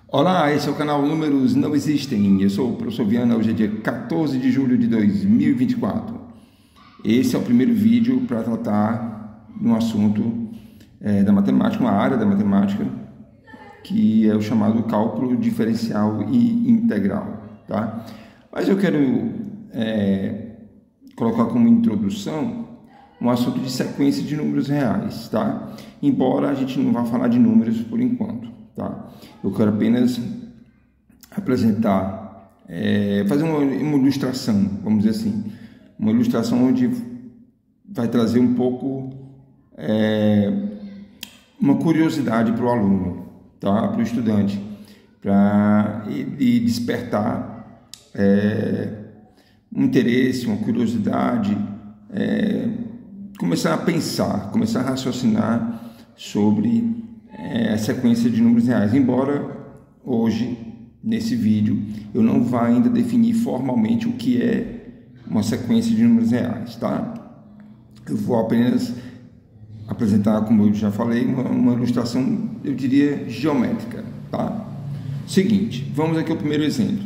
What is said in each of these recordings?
Olá, esse é o canal Números Não Existem. Eu sou o professor Viana, hoje é dia 14 de julho de 2024. Esse é o primeiro vídeo para tratar de um assunto da matemática, uma área da matemática, que é o chamado cálculo diferencial e integral, tá? Mas eu quero colocar como introdução um assunto de sequência de números reais, tá? Embora a gente não vá falar de números por enquanto, tá? Eu quero apenas apresentar, fazer uma ilustração, vamos dizer assim, uma ilustração onde vai trazer um pouco uma curiosidade para o aluno, tá? Para o estudante, para ele despertar um interesse, uma curiosidade, começar a pensar, começar a raciocinar sobre a sequência de números reais, embora hoje, nesse vídeo, eu não vá ainda definir formalmente o que é uma sequência de números reais, tá? Eu vou apenas apresentar, como eu já falei, uma ilustração, eu diria, geométrica, tá? Seguinte, vamos aqui ao primeiro exemplo.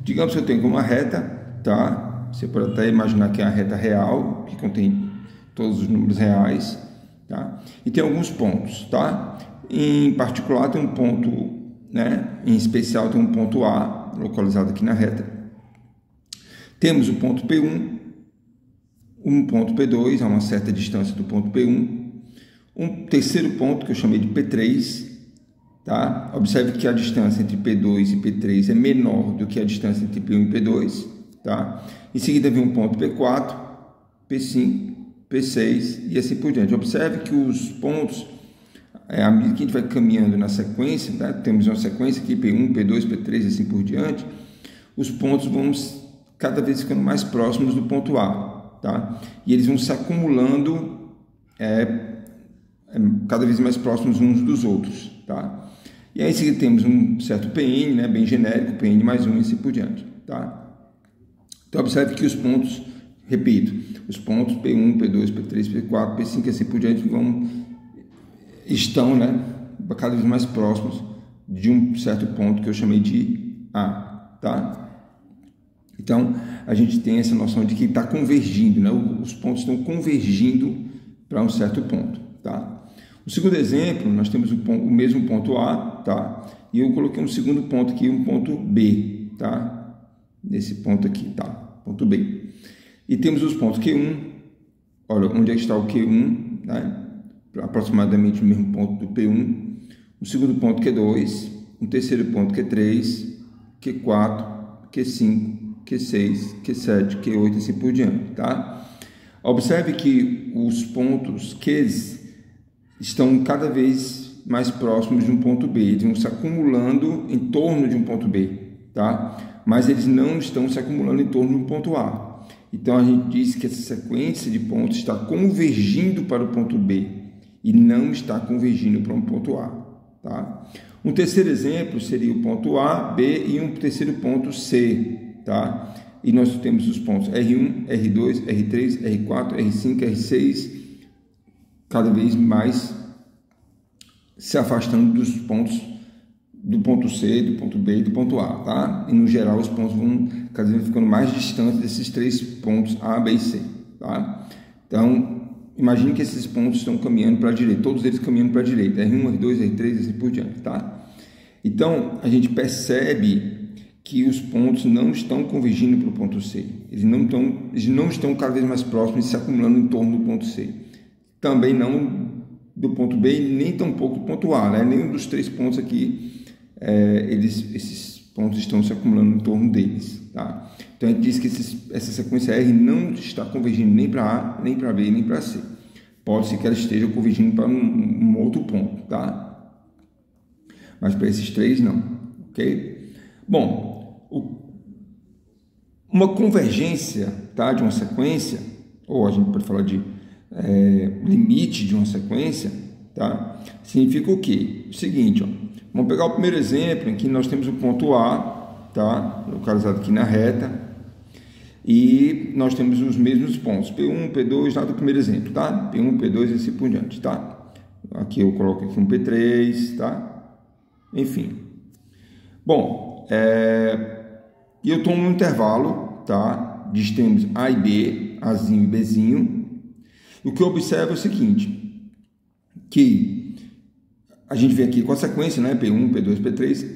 Digamos que eu tenho uma reta, tá? Você pode até imaginar que é a reta real, que contém todos os números reais, tá? E tem alguns pontos, tá? Em particular tem um ponto, em especial tem um ponto A, localizado aqui na reta. Temos o ponto P1, um ponto P2, a uma certa distância do ponto P1, um terceiro ponto que eu chamei de P3, tá? Observe que a distância entre P2 e P3 é menor do que a distância entre P1 e P2, tá? Em seguida vem um ponto P4, P5, P6 e assim por diante. Observe que os pontos, à medida que a gente vai caminhando na sequência, né? Temos uma sequência aqui, P1, P2, P3 e assim por diante, os pontos vão cada vez ficando mais próximos do ponto A, tá? E eles vão se acumulando cada vez mais próximos uns dos outros, tá? E aí em seguida temos um certo PN, né? Bem genérico, PN mais um e assim por diante, tá? Então observe que os pontos, repito, os pontos P1, P2, P3, P4, P5 e assim por diante estão, cada vez mais próximos de um certo ponto que eu chamei de A, tá? Então, a gente tem essa noção de que está convergindo, os pontos estão convergindo para um certo ponto, tá? No segundo exemplo, nós temos o mesmo ponto A, tá? E eu coloquei um segundo ponto aqui, um ponto B, tá? Nesse ponto aqui, tá? Ponto B. E temos os pontos Q1, olha, onde é que está o Q1, né? Aproximadamente no mesmo ponto do P1, um segundo ponto Q2, um terceiro ponto Q3, Q4, Q5, Q6, Q7, Q8 e assim por diante, tá? Observe que os pontos Qs estão cada vez mais próximos de um ponto B, eles vão se acumulando em torno de um ponto B, tá? Mas eles não estão se acumulando em torno de um ponto A. Então a gente diz que essa sequência de pontos está convergindo para o ponto B e não está convergindo para um ponto A, tá? Um terceiro exemplo seria o ponto A, B e um terceiro ponto C, tá? E nós temos os pontos R1, R2, R3, R4, R5, R6, cada vez mais se afastando dos pontos do ponto C, do ponto B e do ponto A, tá? E no geral os pontos vão cada vez ficando mais distantes desses três pontos A, B e C, tá? Então, imagine que esses pontos estão caminhando para a direita, todos eles caminhando para a direita, R1, R2, R3 e assim por diante, tá? Então, a gente percebe que os pontos não estão convergindo para o ponto C, eles não estão cada vez mais próximos e se acumulando em torno do ponto C. Também não do ponto B e nem tampouco do ponto A, né? Nenhum dos três pontos aqui, esses pontos estão se acumulando em torno deles, tá? Então a gente diz que essa sequência R não está convergindo nem para A, nem para B, nem para C. Pode ser que ela esteja convergindo para um outro ponto, tá? Mas para esses três não, ok? Bom, uma convergência, tá, de uma sequência, ou a gente pode falar de limite de uma sequência, tá? Significa o quê? O seguinte, ó, vamos pegar o primeiro exemplo em que nós temos o ponto A, tá? Localizado aqui na reta, e nós temos os mesmos pontos, P1, P2, lá do primeiro exemplo, tá? P1, P2 e assim por diante, tá? Aqui eu coloco aqui um P3, tá? Enfim. Bom, e eu tomo um intervalo, tá, de extremos A e B, Azinho e Bzinho. O que eu observo é o seguinte, que a gente vê aqui com a sequência, né, P1, P2, P3,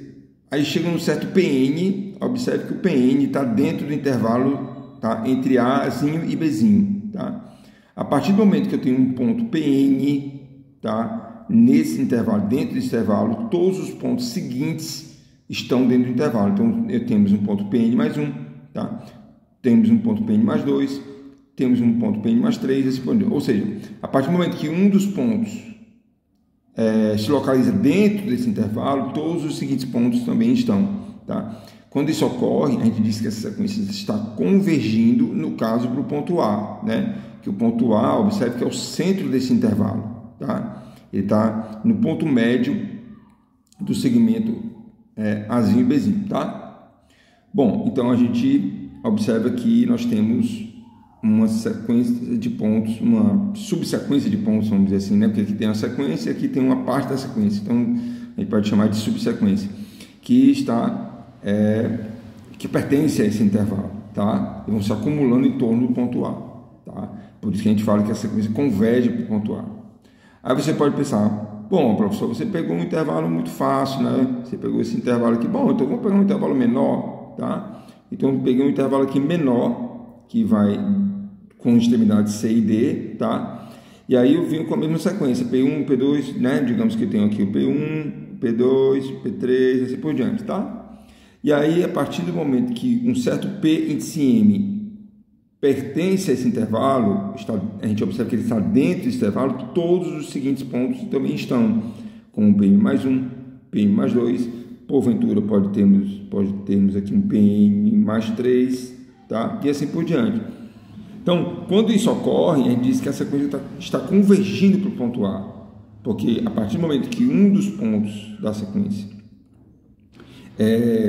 aí chega um certo PN, observe que o PN está dentro do intervalo, tá, entre Azinho e Bzinho, tá? A partir do momento que eu tenho um ponto PN, tá, nesse intervalo, dentro desse intervalo, todos os pontos seguintes estão dentro do intervalo. Então, temos um ponto PN mais 1, tá? Temos um ponto PN mais 2, temos um ponto PN mais 3, assim por diante. Ou seja, a partir do momento que um dos pontos se localiza dentro desse intervalo, todos os seguintes pontos também estão, tá? Quando isso ocorre, a gente diz que essa sequência está convergindo, no caso, para o ponto A, né? Que o ponto A, observe que é o centro desse intervalo, tá? Ele está no ponto médio do segmento Azinho e Bzinho, tá? Bom, então a gente observa que nós temos uma sequência de pontos, uma subsequência de pontos, vamos dizer assim, né? Porque aqui tem a sequência e aqui tem uma parte da sequência, então a gente pode chamar de subsequência, que está, que pertence a esse intervalo, tá? E vão se acumulando em torno do ponto A, tá? Por isso que a gente fala que a sequência converge para o ponto A. Aí você pode pensar, bom, professor, você pegou um intervalo muito fácil, né? Você pegou esse intervalo aqui, bom, então vamos pegar um intervalo menor, tá? Então eu peguei um intervalo aqui menor, que vai com extremidades C e D, tá? E aí eu venho com a mesma sequência, P1, P2, né? Digamos que eu tenho aqui o P1, P2, P3, assim por diante, tá? E aí, a partir do momento que um certo P índice M pertence a esse intervalo, a gente observa que ele está dentro desse intervalo, todos os seguintes pontos também estão, como PN mais 1, PN mais 2, porventura pode termos aqui um PN mais 3, tá? E assim por diante. Então, quando isso ocorre, a gente diz que a sequência está convergindo para o ponto A, porque a partir do momento que um dos pontos da sequência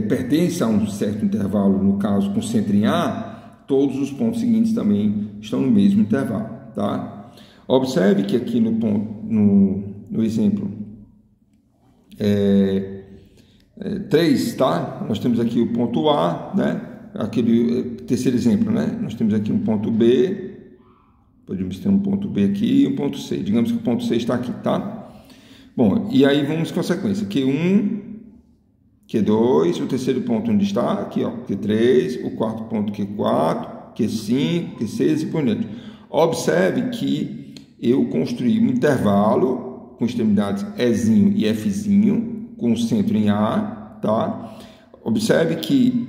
pertence a um certo intervalo, no caso com centro em A, todos os pontos seguintes também estão no mesmo intervalo, tá? Observe que aqui no exemplo 3, tá? Nós temos aqui o ponto A, né? Aquele terceiro exemplo, né? Nós temos aqui um ponto B, podemos ter um ponto B aqui e um ponto C. Digamos que o ponto C está aqui, tá? Bom, e aí vamos com a sequência. Q1, Q2, o terceiro ponto onde está, aqui, ó, Q3, o quarto ponto Q4, Q5, Q6 e por diante. Observe que eu construí um intervalo com extremidades Ezinho e Fzinho, com centro em A, tá? Observe que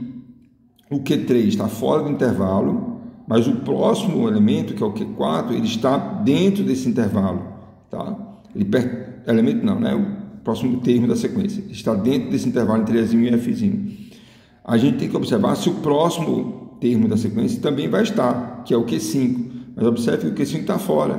o Q3 está fora do intervalo, mas o próximo elemento, que é o Q4, ele está dentro desse intervalo, tá? Elemento não, né? O próximo termo da sequência está dentro desse intervalo entre Ezinho e Fzinho. A gente tem que observar se o próximo termo da sequência também vai estar, que é o Q5, mas observe que o Q5 está fora,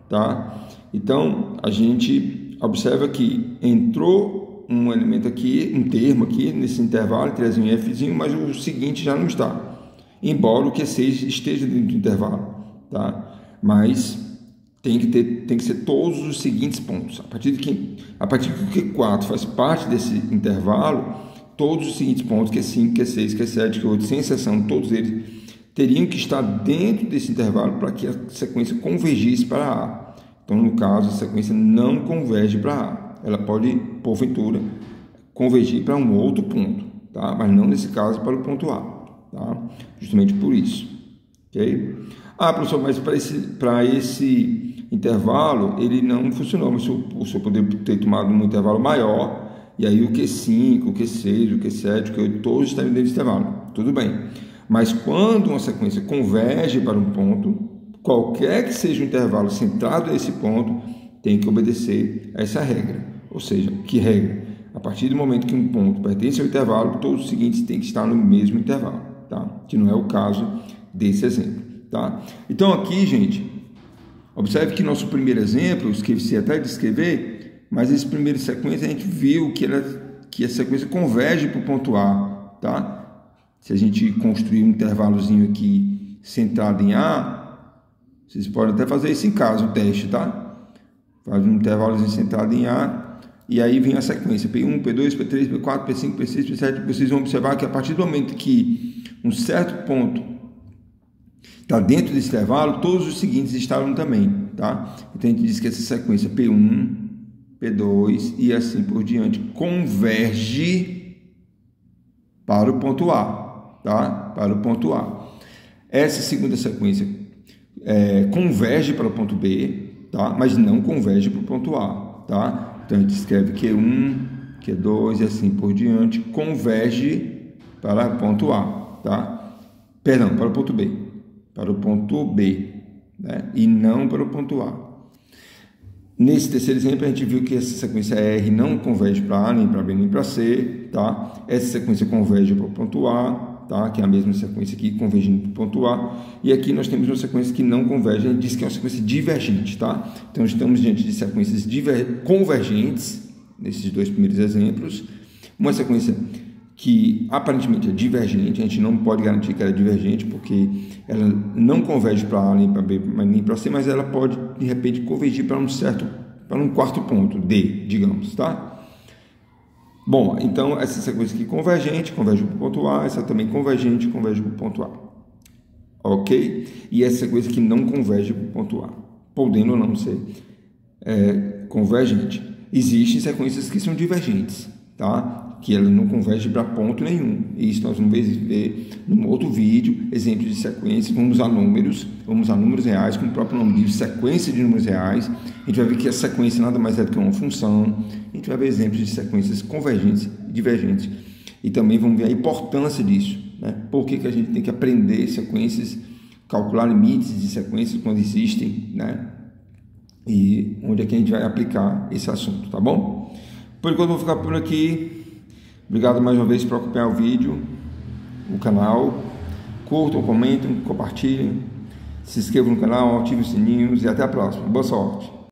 tá? Então, a gente observa que entrou um elemento aqui, um termo aqui nesse intervalo entre Ezinho e Fzinho, mas o seguinte já não está, embora o Q6 esteja dentro do intervalo, tá? Mas tem que ser todos os seguintes pontos. A partir que o Q4 faz parte desse intervalo, todos os seguintes pontos, Q5, Q6, Q7, Q8, sem exceção, todos eles teriam que estar dentro desse intervalo para que a sequência convergisse para A. Então, no caso, a sequência não converge para A. Ela pode, porventura, convergir para um outro ponto, tá? Mas não nesse caso para o ponto A, tá? Justamente por isso, ok? Ah, professor, mas para esse intervalo ele não funcionou, mas o senhor poderia ter tomado um intervalo maior, e aí o Q5, o Q6, o Q7, o Q8, todos estão dentro desse intervalo, tudo bem. Mas quando uma sequência converge para um ponto, qualquer que seja o intervalo centrado nesse ponto, tem que obedecer a essa regra. Ou seja, que regra? A partir do momento que um ponto pertence ao intervalo, todos os seguintes têm que estar no mesmo intervalo, tá? Que não é o caso desse exemplo, tá? Então aqui, gente, observe que nosso primeiro exemplo, eu esqueci até de escrever, mas esse primeiro sequência a gente viu que a sequência converge para o ponto A, tá? Se a gente construir um intervalozinho aqui centrado em A, vocês podem até fazer isso em casa, o teste, tá? Faz um intervalozinho centrado em A, E aí vem a sequência, P1, P2, P3, P4, P5, P6, P7. Vocês vão observar que a partir do momento que um certo ponto está dentro desse intervalo, todos os seguintes estarão também, tá? Então a gente diz que essa sequência P1, P2 e assim por diante converge para o ponto A, tá? Para o ponto A. Essa segunda sequência converge para o ponto B, tá? Mas não converge para o ponto A, tá? Então a gente escreve Q1, Q2 e assim por diante, converge para o ponto A, tá? Perdão, para o ponto B, né? E não para o ponto A. Nesse terceiro exemplo, a gente viu que essa sequência R não converge para A, nem para B, nem para C, tá? Essa sequência converge para o ponto A, tá? Que é a mesma sequência aqui, convergindo para o ponto A. E aqui nós temos uma sequência que não converge, a gente diz que é uma sequência divergente, tá? Então, estamos diante de sequências convergentes, nesses dois primeiros exemplos. Uma sequência que aparentemente é divergente, a gente não pode garantir que ela é divergente, porque ela não converge para A, nem para B, nem para C, mas ela pode, de repente, convergir para um quarto ponto, D, digamos, tá? Bom, então, essa sequência aqui convergente, converge para o ponto A, essa também convergente, converge para o ponto A. Ok? E essa sequência que não converge para o ponto A, podendo ou não ser convergente. Existem sequências que são divergentes, tá? Que ela não converge para ponto nenhum. Isso nós vamos ver num outro vídeo, exemplos de sequências. Vamos usar números reais, como o próprio nome diz, sequência de números reais. A gente vai ver que a sequência nada mais é do que uma função. A gente vai ver exemplos de sequências convergentes e divergentes. E também vamos ver a importância disso, né? Por que a gente tem que aprender sequências, calcular limites de sequências quando existem, né? E onde é que a gente vai aplicar esse assunto, tá bom? Por enquanto eu vou ficar por aqui. Obrigado mais uma vez por acompanhar o vídeo, o canal. Curtam, comentem, compartilhem, se inscrevam no canal, ativem os sininhos e até a próxima. Boa sorte!